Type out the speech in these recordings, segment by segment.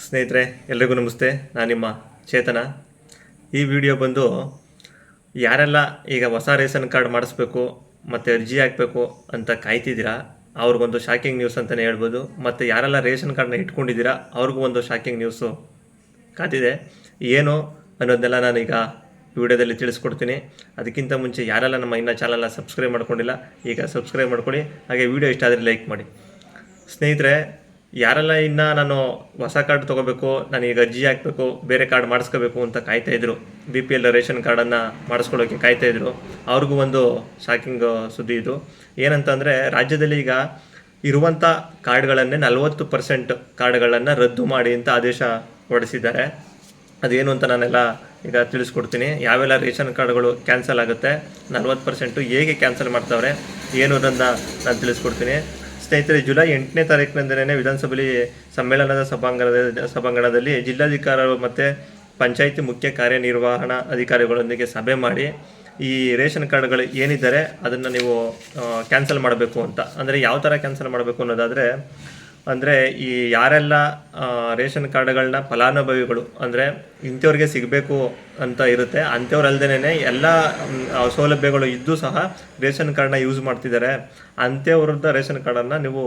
ಸ್ನೇಹಿತರೆ ಎಲ್ರಿಗೂ ನಮಸ್ತೆ. ನಾನು ನಿಮ್ಮ ಚೇತನ. ಈ ವಿಡಿಯೋ ಬಂದು ಯಾರೆಲ್ಲ ಈಗ ಹೊಸ ರೇಷನ್ ಕಾರ್ಡ್ ಮಾಡಿಸ್ಬೇಕು ಮತ್ತು ಅರ್ಜಿ ಹಾಕಬೇಕು ಅಂತ ಕಾಯ್ತಿದ್ದೀರಾ ಅವ್ರಿಗೊಂದು ಶಾಕಿಂಗ್ ನ್ಯೂಸ್ ಅಂತಲೇ ಹೇಳ್ಬೋದು. ಮತ್ತು ಯಾರೆಲ್ಲ ರೇಷನ್ ಕಾರ್ಡ್ನ ಇಟ್ಕೊಂಡಿದ್ದೀರಾ ಅವ್ರಿಗೂ ಒಂದು ಶಾಕಿಂಗ್ ನ್ಯೂಸು ಕಾತಿದೆ. ಏನು ಅನ್ನೋದನ್ನೆಲ್ಲ ನಾನೀಗ ವಿಡಿಯೋದಲ್ಲಿ ತಿಳಿಸ್ಕೊಡ್ತೀನಿ. ಅದಕ್ಕಿಂತ ಮುಂಚೆ ಯಾರೆಲ್ಲ ನಮ್ಮ ಇನ್ನೂ ಚಾನಲ್ನ ಸಬ್ಸ್ಕ್ರೈಬ್ ಮಾಡ್ಕೊಂಡಿಲ್ಲ ಈಗ ಸಬ್ಸ್ಕ್ರೈಬ್ ಮಾಡ್ಕೊಳ್ಳಿ. ಹಾಗೆ ವಿಡಿಯೋ ಇಷ್ಟ ಆದರೆ ಲೈಕ್ ಮಾಡಿ. ಸ್ನೇಹಿತರೆ, ಯಾರೆಲ್ಲ ಇನ್ನು ನಾನು ಹೊಸ ಕಾರ್ಡ್ ತೊಗೋಬೇಕು, ನಾನೀಗ ಅರ್ಜಿ ಹಾಕಬೇಕು, ಬೇರೆ ಕಾರ್ಡ್ ಮಾಡಿಸ್ಕೋಬೇಕು ಅಂತ ಕಾಯ್ತಾಯಿದ್ರು, BPL ರೇಷನ್ ಕಾರ್ಡನ್ನು ಮಾಡಿಸ್ಕೊಳ್ಳೋಕ್ಕೆ ಕಾಯ್ತಾಯಿದ್ರು, ಅವ್ರಿಗೂ ಒಂದು ಶಾಕಿಂಗ್ ಸುದ್ದಿ ಇದು. ಏನಂತಂದರೆ, ರಾಜ್ಯದಲ್ಲಿ ಈಗ ಇರುವಂಥ ಕಾರ್ಡ್ಗಳನ್ನೇ 40% ಕಾರ್ಡ್ಗಳನ್ನು ರದ್ದು ಮಾಡಿ ಅಂತ ಆದೇಶ ಹೊರಡಿಸಿದ್ದಾರೆ. ಅದೇನು ಅಂತ ನಾನೆಲ್ಲ ಈಗ ತಿಳಿಸ್ಕೊಡ್ತೀನಿ. ಯಾವೆಲ್ಲ ರೇಷನ್ ಕಾರ್ಡ್ಗಳು ಕ್ಯಾನ್ಸಲ್ ಆಗುತ್ತೆ, 40% ಹೇಗೆ ಕ್ಯಾನ್ಸಲ್ ಮಾಡ್ತಾವ್ರೆ, ಏನು ಅನ್ನೋದನ್ನ ನಾನು ತಿಳಿಸ್ಕೊಡ್ತೀನಿ. ಸ್ನೇಹಿತರೆ, ಜುಲೈ 8ನೇ ತಾರೀಕಿನಿಂದಲೇ ವಿಧಾನಸಭೆಯಲ್ಲಿ ಸಮ್ಮೇಳನದ ಸಭಾಂಗಣದಲ್ಲಿ ಜಿಲ್ಲಾಧಿಕಾರಿಗಳು ಮತ್ತು ಪಂಚಾಯಿತಿ ಮುಖ್ಯ ಕಾರ್ಯನಿರ್ವಹಣಾ ಅಧಿಕಾರಿಗಳೊಂದಿಗೆ ಸಭೆ ಮಾಡಿ ಈ ರೇಷನ್ ಕಾರ್ಡ್ಗಳು ಏನಿದ್ದಾರೆ ಅದನ್ನು ನೀವು ಕ್ಯಾನ್ಸಲ್ ಮಾಡಬೇಕು ಅಂತ. ಅಂದರೆ ಯಾವ ಥರ ಕ್ಯಾನ್ಸಲ್ ಮಾಡಬೇಕು ಅನ್ನೋದಾದರೆ, ಅಂದರೆ ಈ ಯಾರೆಲ್ಲ ರೇಷನ್ ಕಾರ್ಡ್ಗಳನ್ನ ಫಲಾನುಭವಿಗಳು ಅಂದರೆ ಇಂಥವ್ರಿಗೆ ಸಿಗಬೇಕು ಅಂತ ಇರುತ್ತೆ, ಅಂಥವ್ರಲ್ದೇ ಎಲ್ಲ ಸೌಲಭ್ಯಗಳು ಇದ್ದು ಸಹ ರೇಷನ್ ಕಾರ್ಡ್ನ ಯೂಸ್ ಮಾಡ್ತಿದ್ದಾರೆ, ಅಂಥವ್ರದ್ದು ರೇಷನ್ ಕಾರ್ಡನ್ನು ನೀವು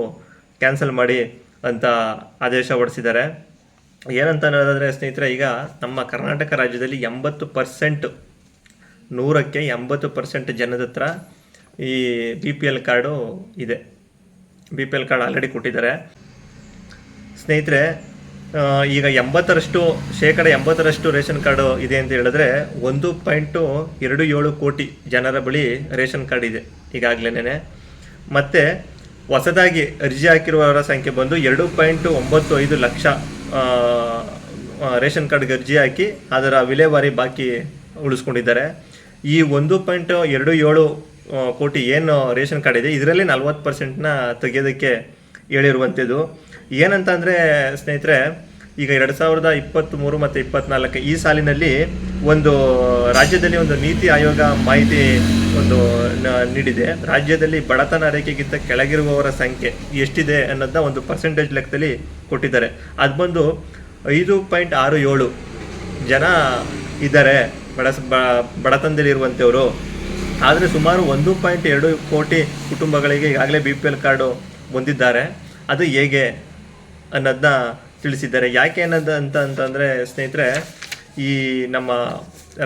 ಕ್ಯಾನ್ಸಲ್ ಮಾಡಿ ಅಂತ ಆದೇಶ ಹೊರಡಿಸಿದ್ದಾರೆ. ಏನಂತ ಅನ್ನೋದಾದರೆ ಸ್ನೇಹಿತರೆ, ಈಗ ನಮ್ಮ ಕರ್ನಾಟಕ ರಾಜ್ಯದಲ್ಲಿ 80%, 100ಕ್ಕೆ 80% ಜನದ ಹತ್ರ ಈ BPL ಕಾರ್ಡು ಇದೆ. BPL ಕಾರ್ಡ್ ಆಲ್ರೆಡಿ ಕೊಟ್ಟಿದ್ದಾರೆ. ಸ್ನೇಹಿತರೆ, ಈಗ 80% ರೇಷನ್ ಕಾರ್ಡು ಇದೆ ಅಂತ ಹೇಳಿದ್ರೆ 1.27 ಕೋಟಿ ಜನರ ಬಳಿ ರೇಷನ್ ಕಾರ್ಡ್ ಇದೆ ಈಗಾಗಲೇ. ಮತ್ತು ಹೊಸದಾಗಿ ಅರ್ಜಿ ಹಾಕಿರುವವರ ಸಂಖ್ಯೆ ಬಂದು 2.95 ಲಕ್ಷ ರೇಷನ್ ಕಾರ್ಡ್ಗೆ ಅರ್ಜಿ ಹಾಕಿ ಅದರ ವಿಲೇವಾರಿ ಬಾಕಿ ಉಳಿಸ್ಕೊಂಡಿದ್ದಾರೆ. ಈ 1.27 ಕೋಟಿ ಏನು ರೇಷನ್ ಕಾರ್ಡ್ ಇದೆ ಇದರಲ್ಲಿ 40%ನ ತೆಗೆಯೋದಕ್ಕೆ ಹೇಳಿರುವಂಥದ್ದು. ಏನಂತ ಅಂದರೆ ಸ್ನೇಹಿತರೆ, ಈಗ 2023 ಮತ್ತು 2024 ಈ ಸಾಲಿನಲ್ಲಿ ಒಂದು ರಾಜ್ಯದಲ್ಲಿ ಒಂದು ನೀತಿ ಆಯೋಗ ಮಾಹಿತಿ ಒಂದು ನೀಡಿದೆ. ರಾಜ್ಯದಲ್ಲಿ ಬಡತನ ರೇಖೆಗಿಂತ ಕೆಳಗಿರುವವರ ಸಂಖ್ಯೆ ಎಷ್ಟಿದೆ ಅನ್ನೋದನ್ನ ಒಂದು ಪರ್ಸೆಂಟೇಜ್ ಲೆಕ್ಕದಲ್ಲಿ ಕೊಟ್ಟಿದ್ದಾರೆ. ಅದು ಬಂದು 5.67 ಜನ ಇದ್ದಾರೆ ಬಡತನದಲ್ಲಿರುವಂಥವರು. ಆದರೆ ಸುಮಾರು 1.2 ಕೋಟಿ ಕುಟುಂಬಗಳಿಗೆ ಈಗಾಗಲೇ BPL ಕಾರ್ಡು ಹೊಂದಿದ್ದಾರೆ. ಅದು ಹೇಗೆ ಅನ್ನೋದನ್ನ ತಿಳಿಸಿದ್ದಾರೆ. ಯಾಕೆ ಅನ್ನೋದು ಅಂತಂದರೆ ಸ್ನೇಹಿತರೆ, ಈ ನಮ್ಮ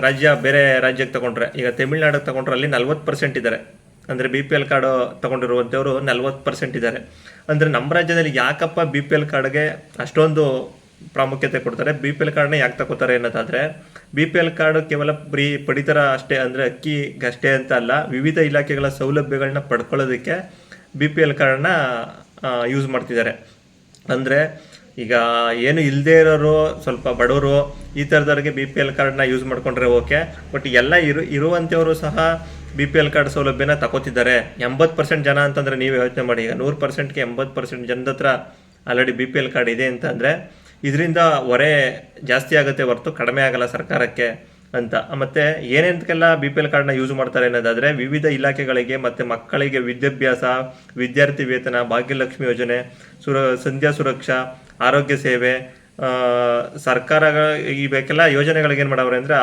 ರಾಜ್ಯ ಬೇರೆ ರಾಜ್ಯಕ್ಕೆ ತಗೊಂಡ್ರೆ, ಈಗ ತಮಿಳ್ನಾಡಿಗೆ ತಗೊಂಡ್ರೆ ಅಲ್ಲಿ 40% ಇದ್ದಾರೆ. ಅಂದರೆ BPL ಕಾರ್ಡು ತಗೊಂಡಿರುವಂಥವ್ರು 40% ಇದ್ದಾರೆ. ಅಂದರೆ ನಮ್ಮ ರಾಜ್ಯದಲ್ಲಿ ಯಾಕಪ್ಪ BPL ಕಾರ್ಡ್ಗೆ ಅಷ್ಟೊಂದು ಪ್ರಾಮುಖ್ಯತೆ ಕೊಡ್ತಾರೆ, BPL ಕಾರ್ಡ್ನ ಯಾಕೆ ತಗೋತಾರೆ ಅನ್ನೋದಾದರೆ, BPL ಕಾರ್ಡು ಕೇವಲ ಪಡಿತರ ಅಷ್ಟೇ, ಅಂದರೆ ಅಕ್ಕಿಗಷ್ಟೇ ಅಂತ ಅಲ್ಲ, ವಿವಿಧ ಇಲಾಖೆಗಳ ಸೌಲಭ್ಯಗಳನ್ನ ಪಡ್ಕೊಳ್ಳೋದಕ್ಕೆ BPL ಕಾರ್ಡನ್ನ ಯೂಸ್ ಮಾಡ್ತಿದ್ದಾರೆ. ಅಂದರೆ ಈಗ ಏನು ಇಲ್ಲದೇ ಇರೋರು, ಸ್ವಲ್ಪ ಬಡವರು, ಈ ಥರದವ್ರಿಗೆ BPL ಕಾರ್ಡನ್ನ ಯೂಸ್ ಮಾಡ್ಕೊಂಡ್ರೆ ಓಕೆ. ಬಟ್ ಎಲ್ಲ ಇರುವಂಥವರು ಸಹ BPL ಕಾರ್ಡ್ ಸೌಲಭ್ಯನ ತಗೋತಿದ್ದಾರೆ. 80% ಜನ ಅಂತಂದರೆ ನೀವು ಯೋಚನೆ ಮಾಡಿ, ಈಗ 100%ಗೆ 80% ಜನದ ಹತ್ರ ಆಲ್ರೆಡಿ BPL ಕಾರ್ಡ್ ಇದೆ ಅಂತಂದರೆ ಇದರಿಂದ ಹೊರೆ ಜಾಸ್ತಿ ಆಗುತ್ತೆ ಹೊರತು ಕಡಿಮೆ ಆಗಲ್ಲ ಸರ್ಕಾರಕ್ಕೆ ಅಂತ. ಮತ್ತು ಏನೇನಕ್ಕೆಲ್ಲ BPL ಕಾರ್ಡ್ನ ಯೂಸ್ ಮಾಡ್ತಾರೆ ಅನ್ನೋದಾದರೆ, ವಿವಿಧ ಇಲಾಖೆಗಳಿಗೆ ಮತ್ತು ಮಕ್ಕಳಿಗೆ ವಿದ್ಯಾಭ್ಯಾಸ, ವಿದ್ಯಾರ್ಥಿ ವೇತನ, ಭಾಗ್ಯಲಕ್ಷ್ಮಿ ಯೋಜನೆ, ಸಂಧ್ಯಾ ಸುರಕ್ಷಾ, ಆರೋಗ್ಯ ಸೇವೆ, ಸರ್ಕಾರ ಇವಕ್ಕೆಲ್ಲ ಯೋಜನೆಗಳಿಗೆ ಏನು ಮಾಡವ್ರೆ ಅಂದರೆ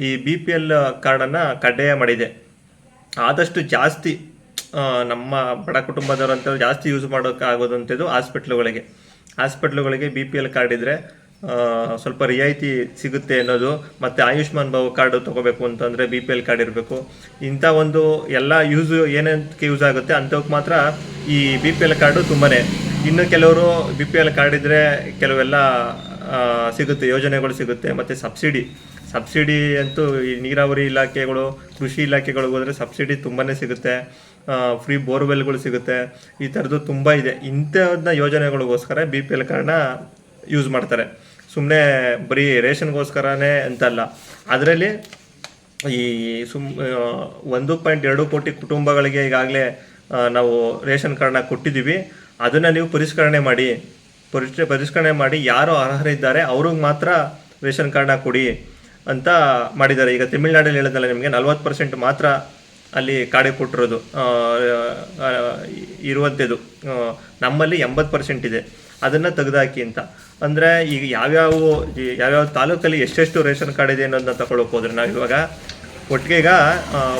ಈ BPL ಕಾರ್ಡನ್ನು ಕಡ್ಡಾಯ ಮಾಡಿದೆ. ಆದಷ್ಟು ಜಾಸ್ತಿ ನಮ್ಮ ಬಡ ಕುಟುಂಬದವರಂಥವ್ರು ಜಾಸ್ತಿ ಯೂಸ್ ಮಾಡೋಕ್ಕಾಗೋದಂಥದ್ದು ಹಾಸ್ಪಿಟ್ಲುಗಳಿಗೆ BPL ಕಾರ್ಡ್ ಇದ್ದರೆ ಸ್ವಲ್ಪ ರಿಯಾಯಿತಿ ಸಿಗುತ್ತೆ ಅನ್ನೋದು. ಮತ್ತು ಆಯುಷ್ಮಾನ್ ಭಾವ ಕಾರ್ಡು ತೊಗೋಬೇಕು ಅಂತಂದರೆ BPL ಕಾರ್ಡ್ ಇರಬೇಕು. ಇಂಥ ಒಂದು ಎಲ್ಲ ಏನಕ್ಕೆ ಯೂಸ್ ಆಗುತ್ತೆ ಅಂಥವಕ್ಕೆ ಮಾತ್ರ ಈ BPL ಕಾರ್ಡು ತುಂಬಾ. ಇನ್ನು ಕೆಲವರು BPL ಕಾರ್ಡ್ ಇದ್ದರೆ ಕೆಲವೆಲ್ಲ ಸಿಗುತ್ತೆ, ಯೋಜನೆಗಳು ಸಿಗುತ್ತೆ. ಮತ್ತು ಸಬ್ಸಿಡಿ ಅಂತೂ ಈ ನೀರಾವರಿ ಇಲಾಖೆಗಳು, ಕೃಷಿ ಇಲಾಖೆಗಳಿಗೆ ಹೋದರೆ ಸಬ್ಸಿಡಿ ತುಂಬಾ ಸಿಗುತ್ತೆ. ಫ್ರೀ ಬೋರ್ವೆಲ್ಗಳು ಸಿಗುತ್ತೆ. ಈ ಥರದ್ದು ತುಂಬ ಇದೆ. ಇಂಥದನ್ನ ಯೋಜನೆಗಳಿಗೋಸ್ಕರ BPL ಕಾರ್ಡ್ನ ಯೂಸ್ ಮಾಡ್ತಾರೆ. ಸುಮ್ಮನೆ ಬರೀ ರೇಷನ್ಗೋಸ್ಕರನೇ ಅಂತಲ್ಲ. ಅದರಲ್ಲಿ ಈ 1.2 ಕೋಟಿ ಕುಟುಂಬಗಳಿಗೆ ಈಗಾಗಲೇ ನಾವು ರೇಷನ್ ಕಾರ್ಡ್ನ ಕೊಟ್ಟಿದ್ದೀವಿ. ಅದನ್ನು ನೀವು ಪರಿಷ್ಕರಣೆ ಮಾಡಿ ಯಾರು ಅರ್ಹರಿದ್ದಾರೆ ಅವ್ರಿಗೆ ಮಾತ್ರ ರೇಷನ್ ಕಾರ್ಡ್ನ ಕೊಡಿ ಅಂತ ಮಾಡಿದ್ದಾರೆ. ಈಗ ತಮಿಳ್ನಾಡಲ್ಲಿ ಹೇಳಿದ್ನಲ್ಲ ನಿಮಗೆ, 40% ಮಾತ್ರ ಅಲ್ಲಿ ಕಾರ್ಡ್ ಕೊಟ್ಟಿರೋದು ಇರುವಂಥದ್ದು. ನಮ್ಮಲ್ಲಿ 80% ಇದೆ, ಅದನ್ನು ತೆಗೆದುಹಾಕಿ ಅಂತ. ಅಂದರೆ ಈಗ ಯಾವ್ಯಾವ ತಾಲೂಕಲ್ಲಿ ಎಷ್ಟೆಷ್ಟು ರೇಷನ್ ಕಾರ್ಡ್ ಇದೆ ಅನ್ನೋದನ್ನ ತಗೊಳ್ಳೋಕೆ ಹೋದ್ರೆ ನಾವು ಇವಾಗ ಒಟ್ಟಿಗೆ ಈಗ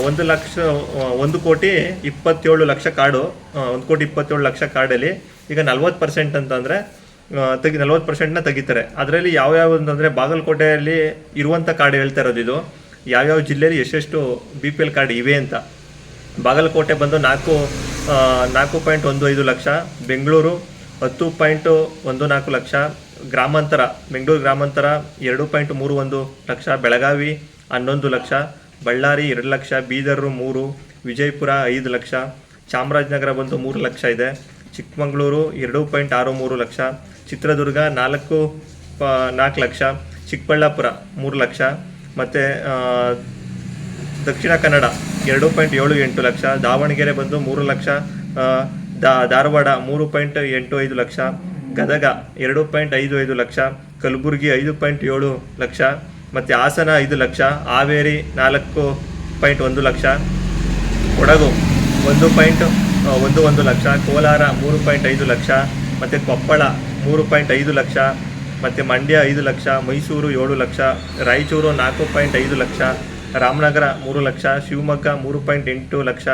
1,27,00,000 ಕಾರ್ಡು, 1,27,00,000 ಕಾರ್ಡಲ್ಲಿ ಈಗ 40% ಅಂತಂದರೆ 40%ನ ತೆಗಿತಾರೆ. ಅದರಲ್ಲಿ ಯಾವ್ಯಾವ ಅಂತಂದರೆ ಬಾಗಲಕೋಟೆಯಲ್ಲಿ ಇರುವಂಥ ಕಾರ್ಡ್ ಹೇಳ್ತಾ ಇರೋದು ಇದು, ಯಾವ್ಯಾವ ಜಿಲ್ಲೆಯಲ್ಲಿ ಎಷ್ಟೆಷ್ಟು BPL ಕಾರ್ಡ್ ಇವೆ ಅಂತ. ಬಾಗಲಕೋಟೆ ಬಂದು 4.15 ಲಕ್ಷ, ಬೆಂಗಳೂರು 10.14 ಲಕ್ಷ, ಬೆಂಗಳೂರು ಗ್ರಾಮಾಂತರ 2.31 ಲಕ್ಷ, ಬೆಳಗಾವಿ 11 ಲಕ್ಷ, ಬಳ್ಳಾರಿ 2 ಲಕ್ಷ, ಬೀದರ್ 3, ವಿಜಯಪುರ 5 ಲಕ್ಷ, ಚಾಮರಾಜನಗರ ಬಂದು 3 ಲಕ್ಷ ಇದೆ, ಚಿಕ್ಕಮಗಳೂರು 2.63 ಲಕ್ಷ, ಚಿತ್ರದುರ್ಗ 4 ಲಕ್ಷ, ಚಿಕ್ಕಬಳ್ಳಾಪುರ 3 ಲಕ್ಷ, ಮತ್ತು ದಕ್ಷಿಣ ಕನ್ನಡ 2.78 ಲಕ್ಷ, ದಾವಣಗೆರೆ ಬಂದು 3 ಲಕ್ಷ, ಧಾರವಾಡ 3.85 ಲಕ್ಷ, ಗದಗ 2.55 ಲಕ್ಷ, ಕಲಬುರಗಿ 5.7 ಲಕ್ಷ, ಮತ್ತು ಹಾಸನ 5 ಲಕ್ಷ, ಹಾವೇರಿ 4.1 ಲಕ್ಷ, ಕೊಡಗು 1.11 ಲಕ್ಷ, ಕೋಲಾರ 3.5 ಲಕ್ಷ, ಮತ್ತು ಕೊಪ್ಪಳ 3.5 ಲಕ್ಷ, ಮತ್ತು ಮಂಡ್ಯ 5 ಲಕ್ಷ, ಮೈಸೂರು 7 ಲಕ್ಷ, ರಾಯಚೂರು 4.5 ಲಕ್ಷ, ರಾಮನಗರ 3 ಲಕ್ಷ, ಶಿವಮೊಗ್ಗ 3.8 ಲಕ್ಷ,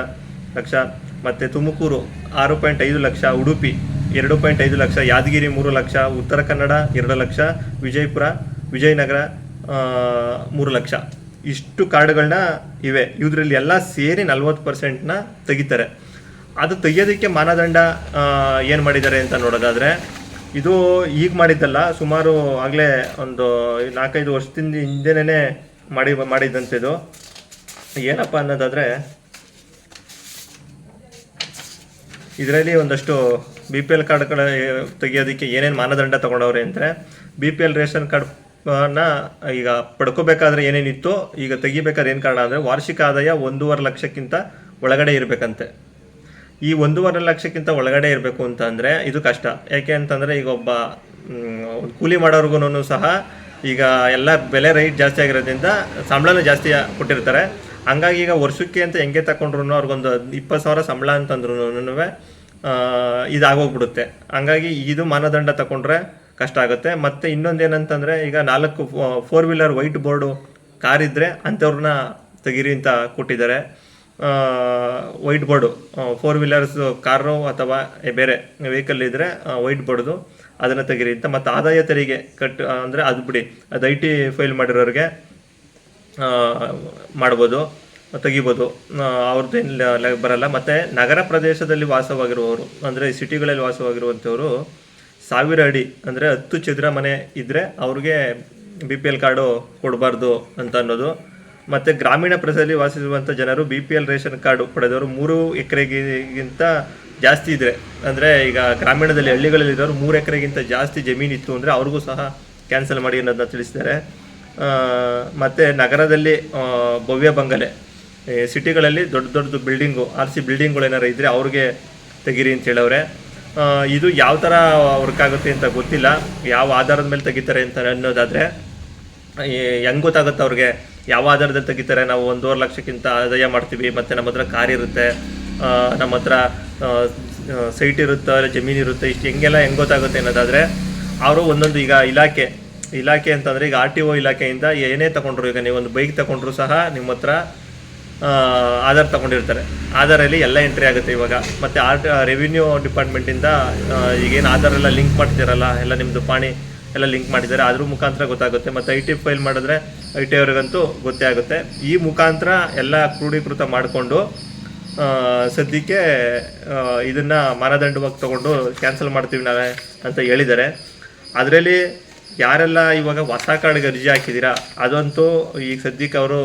ಮತ್ತು ತುಮಕೂರು 6.5 ಲಕ್ಷ, ಉಡುಪಿ 2.5 ಲಕ್ಷ, ಯಾದಗಿರಿ 3 ಲಕ್ಷ, ಉತ್ತರ ಕನ್ನಡ 2 ಲಕ್ಷ, ವಿಜಯನಗರ 3 ಲಕ್ಷ. ಇಷ್ಟು ಕಾರ್ಡ್ಗಳನ್ನ ಇವೆ. ಇದರಲ್ಲಿ ಎಲ್ಲ ಸೇರಿ 40%ನ ತೆಗಿತಾರೆ. ಅದು ತೆಗಿಯೋದಕ್ಕೆ ಮಾನದಂಡ ಏನು ಮಾಡಿದ್ದಾರೆ ಅಂತ ನೋಡೋದಾದರೆ, ಇದು ಈಗ ಮಾಡಿದ್ದಲ್ಲ, ಸುಮಾರು ಆಗಲೇ ಒಂದು 4-5 ವರ್ಷದಿಂದ ಹಿಂದೆನೇ ಮಾಡಿದಂಥದ್ದು. ಏನಪ್ಪ ಅನ್ನೋದಾದರೆ, ಇದರಲ್ಲಿ ಒಂದಷ್ಟು BPL ಕಾರ್ಡ್ಗಳ ತೆಗಿಯೋದಕ್ಕೆ ಏನೇನು ಮಾನದಂಡ ತೊಗೊಂಡವ್ರೆ ಅಂದರೆ, BPL ರೇಷನ್ ಕಾರ್ಡ್ನ ಈಗ ಪಡ್ಕೋಬೇಕಾದ್ರೆ ಏನೇನಿತ್ತು, ಈಗ ತೆಗಿಬೇಕಾದ್ರೆ ಏನು ಕಾರಣ ಅಂದರೆ ವಾರ್ಷಿಕ ಆದಾಯ 1.5 ಲಕ್ಷಕ್ಕಿಂತ ಒಳಗಡೆ ಇರಬೇಕಂತೆ. ಈ 1.5 ಲಕ್ಷಕ್ಕಿಂತ ಒಳಗಡೆ ಇರಬೇಕು ಅಂತ ಅಂದರೆ ಇದು ಕಷ್ಟ. ಯಾಕೆ ಅಂತಂದರೆ ಈಗ ಒಬ್ಬ ಕೂಲಿ ಮಾಡೋರ್ಗು ಸಹ ಈಗ ಎಲ್ಲ ಬೆಲೆ ರೈಟ್ ಜಾಸ್ತಿ ಆಗಿರೋದ್ರಿಂದ ಸಂಬಳನೂ ಜಾಸ್ತಿ ಕೊಟ್ಟಿರ್ತಾರೆ. ಹಂಗಾಗಿ ಈಗ ವರ್ಷಕ್ಕೆ ಅಂತ ಹೆಂಗೆ ತಗೊಂಡ್ರು ಅವ್ರಿಗೊಂದು 20,000 ಸಂಬಳ ಅಂತಂದ್ರೂ ಇದಾಗೋಗ್ಬಿಡುತ್ತೆ. ಹಂಗಾಗಿ ಇದು ಮಾನದಂಡ ತಗೊಂಡ್ರೆ ಕಷ್ಟ ಆಗುತ್ತೆ. ಮತ್ತು ಇನ್ನೊಂದೇನಂತಂದರೆ, ಈಗ 4 4 ವೀಲರ್ ವೈಟ್ ಬೋರ್ಡು ಕಾರ್ ಇದ್ದರೆ ಅಂಥವ್ರನ್ನ ತೆಗೀರಿ ಅಂತ ಕೊಟ್ಟಿದ್ದಾರೆ. ವೈಟ್ ಬೋರ್ಡು 4 ವೀಲರ್ಸ್ ಕಾರು ಅಥವಾ ಬೇರೆ ವೆಹಿಕಲ್ ಇದ್ದರೆ ವೈಟ್ ಬೋರ್ಡ್ದು ಅದನ್ನು ತೆಗೀರಿ ಅಂತ. ಮತ್ತು ಆದಾಯ ತೆರಿಗೆ ಅಂದರೆ ಅದು ಬಿಡಿ, ಅದು IT ಫೈಲ್ ಮಾಡಿರೋರಿಗೆ ಮಾಡ್ಬೋದು, ತೆಗಿಬೋದು, ಅವ್ರದ್ದೇನು ಬರಲ್ಲ. ಮತ್ತು ನಗರ ಪ್ರದೇಶದಲ್ಲಿ ವಾಸವಾಗಿರುವವರು ಅಂದರೆ ಸಿಟಿಗಳಲ್ಲಿ ವಾಸವಾಗಿರುವಂಥವರು 1000 ಅಡಿ ಅಂದರೆ 10 ಚದರ ಮನೆ ಇದ್ದರೆ ಅವ್ರಿಗೆ BPL ಕಾರ್ಡು ಕೊಡಬಾರ್ದು ಅಂತ ಅನ್ನೋದು. ಮತ್ತು ಗ್ರಾಮೀಣ ಪ್ರದೇಶದಲ್ಲಿ ವಾಸಿಸುವಂಥ ಜನರು BPL ರೇಷನ್ ಕಾರ್ಡು ಪಡೆದವರು 3 ಎಕರೆಗಿಂತ ಜಾಸ್ತಿ ಇದ್ದರೆ, ಅಂದರೆ ಈಗ ಗ್ರಾಮೀಣದಲ್ಲಿ ಹಳ್ಳಿಗಳಲ್ಲಿರೋರು 3 ಎಕರೆಗಿಂತ ಜಾಸ್ತಿ ಜಮೀನಿತ್ತು ಅಂದರೆ ಅವ್ರಿಗೂ ಸಹ ಕ್ಯಾನ್ಸಲ್ ಮಾಡಿ ಅನ್ನೋದನ್ನ ತಿಳಿಸಿದ್ದಾರೆ. ಮತ್ತು ನಗರದಲ್ಲಿ ಭವ್ಯ ಬಂಗಲೆ, ಸಿಟಿಗಳಲ್ಲಿ ದೊಡ್ಡ ಬಿಲ್ಡಿಂಗು RC ಬಿಲ್ಡಿಂಗ್ಗಳು ಏನಾರು ಇದ್ದರೆ ಅವ್ರಿಗೆ ತೆಗೀರಿ ಅಂತ ಹೇಳವ್ರೆ. ಇದು ಯಾವ ಥರ ವರ್ಕ್ ಆಗುತ್ತೆ ಅಂತ ಗೊತ್ತಿಲ್ಲ, ಯಾವ ಆಧಾರದ ಮೇಲೆ ತೆಗಿತಾರೆ ಅಂತ ಅನ್ನೋದಾದರೆ ಹೆಂಗೆ ಗೊತ್ತಾಗುತ್ತೆ ಅವ್ರಿಗೆ ಯಾವ ಆಧಾರದಲ್ಲಿ ತೆಗಿತಾರೆ. ನಾವು 1.5 ಲಕ್ಷಕ್ಕಿಂತ ಆದಾಯ ಮಾಡ್ತೀವಿ, ಮತ್ತು ನಮ್ಮ ಹತ್ರ ಕಾರ್ ಇರುತ್ತೆ, ನಮ್ಮ ಹತ್ರ ಸೈಟ್ ಇರುತ್ತೆ, ಜಮೀನು ಇರುತ್ತೆ, ಇಷ್ಟು ಹೆಂಗೆ ಗೊತ್ತಾಗುತ್ತೆ ಅನ್ನೋದಾದರೆ ಅವರು ಒಂದೊಂದು ಈಗ ಇಲಾಖೆ ಅಂತಂದರೆ ಈಗ RTO ಇಲಾಖೆಯಿಂದ ಏನೇ ತಗೊಂಡ್ರು, ಈಗ ನೀವೊಂದು ಬೈಕ್ ತಗೊಂಡ್ರು ಸಹ ನಿಮ್ಮ ಹತ್ರ ಆಧಾರ್ ತಗೊಂಡಿರ್ತಾರೆ. ಆಧಾರಲ್ಲಿ ಎಲ್ಲ ಎಂಟ್ರಿ ಆಗುತ್ತೆ ಇವಾಗ. ಮತ್ತು ರೆವಿನ್ಯೂ ಡಿಪಾರ್ಟ್ಮೆಂಟಿಂದ ಈಗೇನು ಆಧಾರ್ ಎಲ್ಲ ಲಿಂಕ್ ಮಾಡ್ತಿರಲ್ಲ, ಎಲ್ಲ ನಿಮ್ಮದು ಪಾಣಿ ಎಲ್ಲ ಲಿಂಕ್ ಮಾಡಿದ್ದಾರೆ, ಅದ್ರ ಮುಖಾಂತರ ಗೊತ್ತಾಗುತ್ತೆ. ಮತ್ತು IT ಫೈಲ್ ಮಾಡಿದ್ರೆ IT ಅವ್ರಿಗಂತೂ ಗೊತ್ತೇ ಆಗುತ್ತೆ. ಈ ಮುಖಾಂತರ ಎಲ್ಲ ಕ್ರೋಢೀಕೃತ ಮಾಡಿಕೊಂಡು ಸದ್ಯಕ್ಕೆ ಇದನ್ನು ಮಾನದಂಡವಾಗಿ ತೊಗೊಂಡು ಕ್ಯಾನ್ಸಲ್ ಮಾಡ್ತೀವಿ ನಾವೇ ಅಂತ ಹೇಳಿದ್ದಾರೆ. ಅದರಲ್ಲಿ ಯಾರೆಲ್ಲ ಇವಾಗ ಹೊಸ ಕಾರ್ಡ್ಗೆ ಅರ್ಜಿ ಹಾಕಿದ್ದೀರಾ ಅದಂತೂ ಈಗ ಸದ್ಯಕ್ಕೆ ಅವರು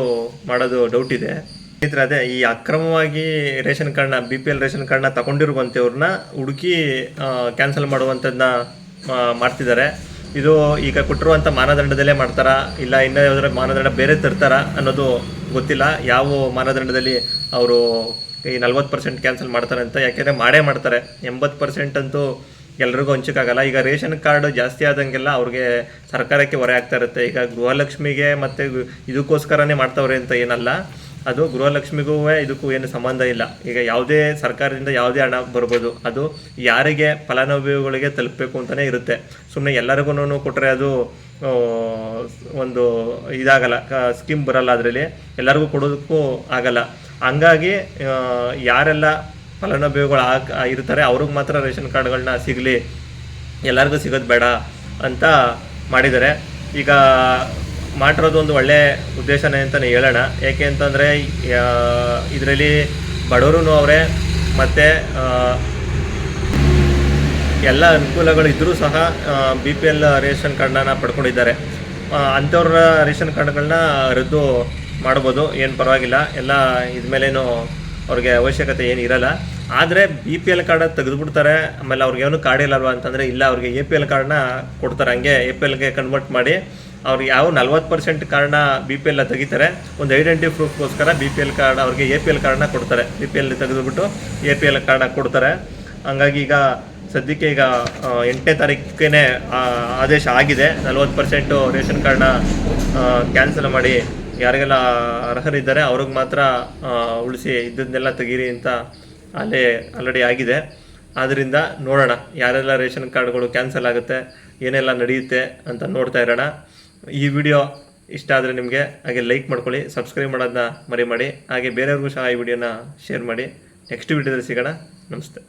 ಮಾಡೋದು ಡೌಟ್ ಇದೆ. ಸ್ನೇಹಿತರೆ, ಅದೇ ಈ ಅಕ್ರಮವಾಗಿ ರೇಷನ್ ಕಾರ್ಡ್ನ BPL ರೇಷನ್ ಕಾರ್ಡ್ನ ತಗೊಂಡಿರುವಂಥವ್ರನ್ನ ಹುಡುಕಿ ಕ್ಯಾನ್ಸಲ್ ಮಾಡುವಂಥದ್ದನ್ನ ಮಾಡ್ತಿದ್ದಾರೆ. ಇದು ಈಗ ಕೊಟ್ಟಿರುವಂಥ ಮಾನದಂಡದಲ್ಲೇ ಮಾಡ್ತಾರಾ, ಇಲ್ಲ ಇನ್ನೂ ಯಾವುದರ ಮಾನದಂಡ ಬೇರೆ ತರ್ತಾರಾ ಅನ್ನೋದು ಗೊತ್ತಿಲ್ಲ. ಯಾವ ಮಾನದಂಡದಲ್ಲಿ ಅವರು ಈ 40% ಕ್ಯಾನ್ಸಲ್ ಮಾಡ್ತಾರೆ ಅಂತ. ಯಾಕೆಂದರೆ ಮಾಡೇ ಮಾಡ್ತಾರೆ, 80% ಅಂತೂ ಎಲ್ರಿಗೂ ಹಂಚಕ್ಕಾಗಲ್ಲ. ಈಗ ರೇಷನ್ ಕಾರ್ಡ್ ಜಾಸ್ತಿ ಆದಂಗೆಲ್ಲ ಅವ್ರಿಗೆ ಸರ್ಕಾರಕ್ಕೆ ಹೊರೆ ಆಗ್ತಾ ಇರುತ್ತೆ. ಈಗ ಗೃಹಲಕ್ಷ್ಮಿಗೆ ಮತ್ತು ಇದಕ್ಕೋಸ್ಕರನೇ ಮಾಡ್ತವ್ರೆ ಅಂತ ಏನಲ್ಲ. ಅದು ಗೃಹಲಕ್ಷ್ಮಿಗೂ ಇದಕ್ಕೂ ಏನು ಸಂಬಂಧ ಇಲ್ಲ. ಈಗ ಯಾವುದೇ ಸರ್ಕಾರದಿಂದ ಯಾವುದೇ ಹಣ ಬರ್ಬೋದು, ಅದು ಯಾರಿಗೆ ಫಲಾನುಭವಿಗಳಿಗೆ ತಲುಪಬೇಕು ಅಂತಲೇ ಇರುತ್ತೆ. ಸುಮ್ಮನೆ ಎಲ್ಲರಿಗೂ ಕೊಟ್ಟರೆ ಅದು ಒಂದು ಇದಾಗಲ್ಲ, ಸ್ಕೀಮ್ ಬರಲ್ಲ, ಅದರಲ್ಲಿ ಎಲ್ಲರಿಗೂ ಕೊಡೋದಕ್ಕೂ ಆಗಲ್ಲ. ಹಂಗಾಗಿ ಯಾರೆಲ್ಲ ಫಲಾನುಭವಿಗಳು ಇರ್ತಾರೆ ಅವ್ರಿಗೆ ಮಾತ್ರ ರೇಷನ್ ಕಾರ್ಡ್ಗಳನ್ನ ಸಿಗಲಿ, ಎಲ್ಲರಿಗೂ ಸಿಗೋದು ಬೇಡ ಅಂತ ಮಾಡಿದ್ದಾರೆ. ಈಗ ಮಾಡಿರೋದು ಒಂದು ಒಳ್ಳೆಯ ಉದ್ದೇಶನೇ ಅಂತಲೇ ಹೇಳೋಣ. ಏಕೆ ಅಂತಂದರೆ ಇದರಲ್ಲಿ ಬಡವರು ಅವರೇ, ಮತ್ತು ಎಲ್ಲ ಅನುಕೂಲಗಳು ಇದ್ದರೂ ಸಹ BPL ರೇಷನ್ ಕಾರ್ಡನ್ನ ಪಡ್ಕೊಂಡಿದ್ದಾರೆ. ಅಂಥವ್ರ ರೇಷನ್ ಕಾರ್ಡ್ಗಳನ್ನ ರದ್ದು ಮಾಡ್ಬೋದು, ಏನು ಪರವಾಗಿಲ್ಲ. ಎಲ್ಲ ಇದ್ಮೇಲೇನು ಅವ್ರಿಗೆ ಅವಶ್ಯಕತೆ ಏನು ಇರಲ್ಲ. ಆದರೆ BPL ಕಾರ್ಡ್ ತೆಗೆದುಬಿಡ್ತಾರೆ. ಆಮೇಲೆ ಅವ್ರಿಗೇನು ಕಾರ್ಡ್ ಇಲ್ಲಲ್ವ ಅಂತಂದರೆ, ಇಲ್ಲ, ಅವ್ರಿಗೆ APL ಕಾರ್ಡನ್ನ ಕೊಡ್ತಾರೆ. ಹಂಗೆ APLಗೆ ಕನ್ವರ್ಟ್ ಮಾಡಿ ಅವ್ರಿಗೆ ಯಾವ 40% ಕಾರ್ಡ್ನ BPL ತೆಗಿತಾರೆ. ಒಂದು ಐಡೆಂಟಿ ಪ್ರೂಫ್ಗೋಸ್ಕರ BPL ಕಾರ್ಡ್ ಅವ್ರಿಗೆ APL ಕಾರ್ಡನ್ನ ಕೊಡ್ತಾರೆ. BPL ತೆಗೆದುಬಿಟ್ಟು APL ಕಾರ್ಡನ್ನ ಕೊಡ್ತಾರೆ. ಹಂಗಾಗಿ ಈಗ ಸದ್ಯಕ್ಕೆ ಈಗ 8ನೇ ತಾರೀಕಿಗೆ ಆದೇಶ ಆಗಿದೆ. 40% ರೇಷನ್ ಕಾರ್ಡ್ನ ಕ್ಯಾನ್ಸಲ್ ಮಾಡಿ ಯಾರಿಗೆಲ್ಲ ಅರ್ಹರಿದ್ದಾರೆ ಅವ್ರಿಗೆ ಮಾತ್ರ ಉಳಿಸಿ, ಇದ್ದನ್ನೆಲ್ಲ ತೆಗೀರಿ ಅಂತ ಅಲ್ಲೇ ಆಲ್ರೆಡಿ ಆಗಿದೆ. ಆದ್ದರಿಂದ ನೋಡೋಣ ಯಾರೆಲ್ಲ ರೇಷನ್ ಕಾರ್ಡ್ಗಳು ಕ್ಯಾನ್ಸಲ್ ಆಗುತ್ತೆ, ಏನೆಲ್ಲ ನಡೆಯುತ್ತೆ ಅಂತ ನೋಡ್ತಾ ಇರೋಣ. ಈ ವಿಡಿಯೋ ಇಷ್ಟ ಆದರೆ ನಿಮಗೆ ಹಾಗೆ ಲೈಕ್ ಮಾಡ್ಕೊಳ್ಳಿ, ಸಬ್ಸ್ಕ್ರೈಬ್ ಮಾಡೋದನ್ನ ಮರಿ ಮಾಡಿ, ಹಾಗೆ ಬೇರೆಯವ್ರಿಗೂ ಸಹ ಈ ವಿಡಿಯೋನ ಶೇರ್ ಮಾಡಿ. ನೆಕ್ಸ್ಟ್ ವಿಡಿಯೋದಲ್ಲಿ ಸಿಗೋಣ. ನಮಸ್ತೆ.